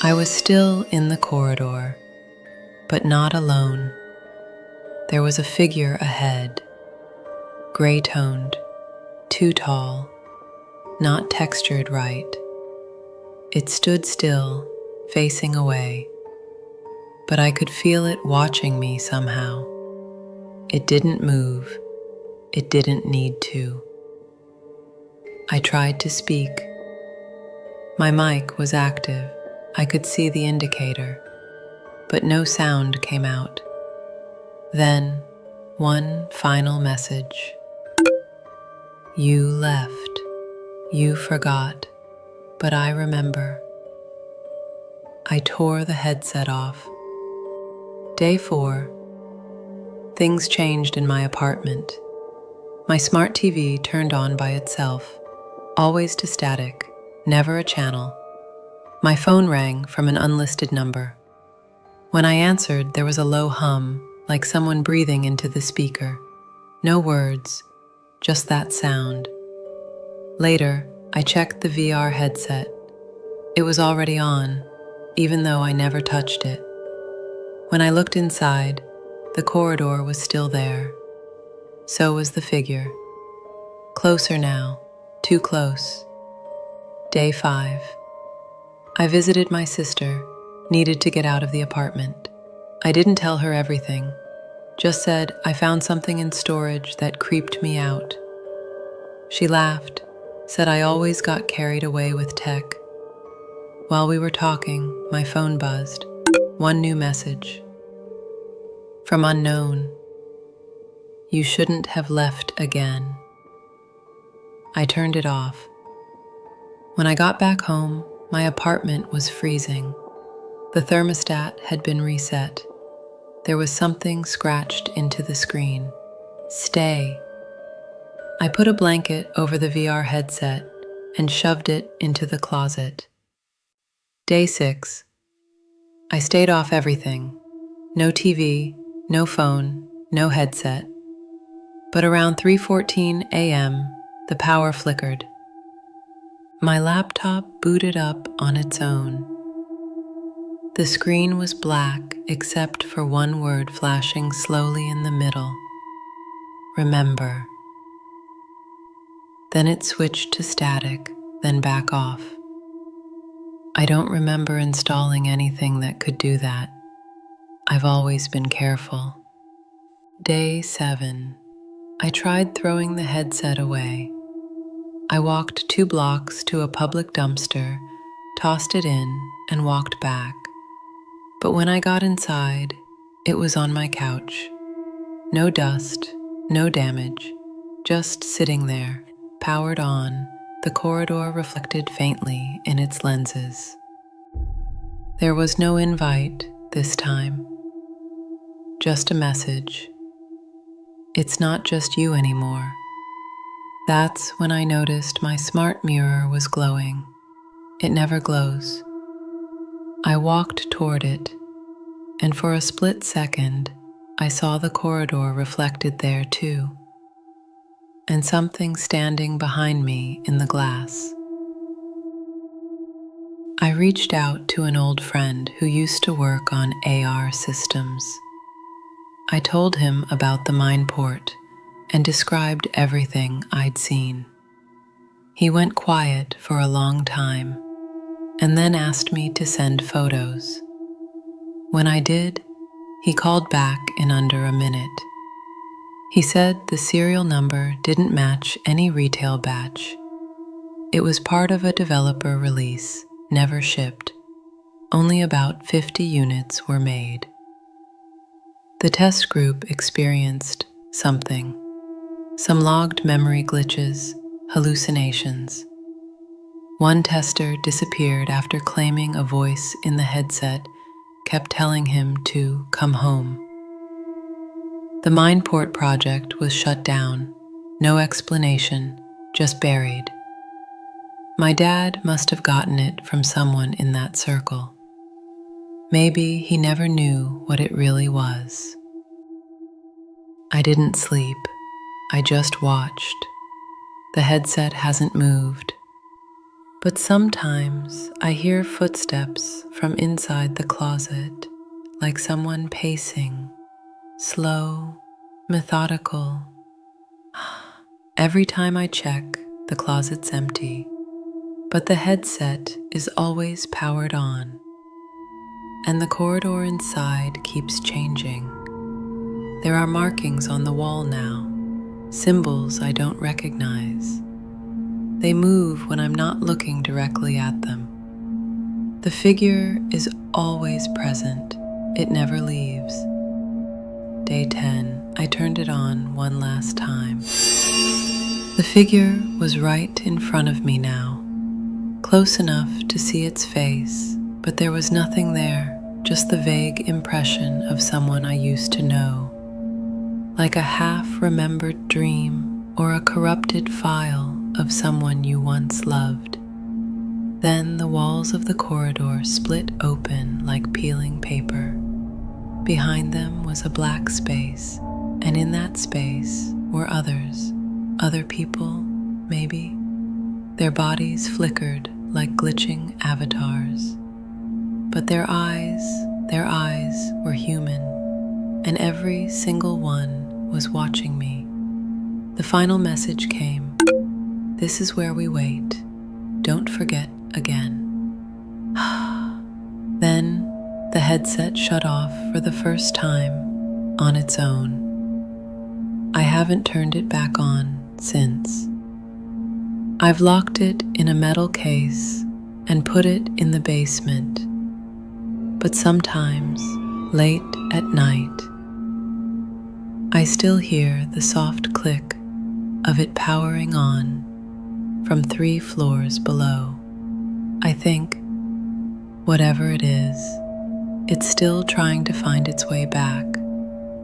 I was still in the corridor, but not alone. There was a figure ahead, gray-toned, too tall, not textured right. It stood still, facing away, but I could feel it watching me somehow. It didn't move. It didn't need to. I tried to speak. My mic was active. I could see the indicator, but no sound came out. Then, one final message. You left. You forgot, but I remember. I tore the headset off. Day 4. Things changed in my apartment. My smart TV turned on by itself, always to static, never a channel. My phone rang from an unlisted number. When I answered, there was a low hum, like someone breathing into the speaker. No words, just that sound. Later, I checked the VR headset. It was already on, even though I never touched it. When I looked inside, the corridor was still there. So was the figure. Closer now, too close. Day 5. I visited my sister, needed to get out of the apartment. I didn't tell her everything, just said I found something in storage that creeped me out. She laughed, said I always got carried away with tech. While we were talking, my phone buzzed. One new message. From unknown. You shouldn't have left again. I turned it off. When I got back home, my apartment was freezing. The thermostat had been reset. There was something scratched into the screen. Stay. I put a blanket over the VR headset and shoved it into the closet. Day 6. I stayed off everything. No TV, no phone, no headset. But around 3:14 a.m., the power flickered. My laptop booted up on its own. The screen was black except for one word flashing slowly in the middle. Remember. Then it switched to static, then back off. I don't remember installing anything that could do that. I've always been careful. Day 7. I tried throwing the headset away. I walked 2 blocks to a public dumpster, tossed it in, and walked back. But when I got inside, it was on my couch. No dust, no damage, just sitting there, powered on. The corridor reflected faintly in its lenses. There was no invite this time, just a message. It's not just you anymore. That's when I noticed my smart mirror was glowing. It never glows. I walked toward it, and for a split second, I saw the corridor reflected there too, and something standing behind me in the glass. I reached out to an old friend who used to work on AR systems. I told him about the mind port and described everything I'd seen. He went quiet for a long time and then asked me to send photos. When I did, he called back in under a minute. He said the serial number didn't match any retail batch. It was part of a developer release, never shipped. Only about 50 units were made. The test group experienced something. Some logged memory glitches, hallucinations. One tester disappeared after claiming a voice in the headset kept telling him to come home. The Mindport project was shut down, no explanation, just buried. My dad must have gotten it from someone in that circle. Maybe he never knew what it really was. I didn't sleep. I just watched. The headset hasn't moved. But sometimes I hear footsteps from inside the closet, like someone pacing, slow, methodical. Every time I check, the closet's empty, but the headset is always powered on, and the corridor inside keeps changing. There are markings on the wall now, symbols I don't recognize. They move when I'm not looking directly at them. The figure is always present. It never leaves. Day 10, I turned it on one last time. The figure was right in front of me now, close enough to see its face, but there was nothing there, just the vague impression of someone I used to know, like a half-remembered dream or a corrupted file of someone you once loved. Then the walls of the corridor split open like peeling paper. Behind them was a black space, and in that space were others, other people, maybe. Their bodies flickered like glitching avatars. But their eyes were human, and every single one was watching me. The final message came. This is where we wait. Don't forget again. Then the headset shut off for the first time on its own. I haven't turned it back on since. I've locked it in a metal case and put it in the basement. But sometimes, late at night, I still hear the soft click of it powering on from 3 floors below. I think, whatever it is, it's still trying to find its way back,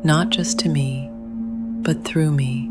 not just to me, but through me.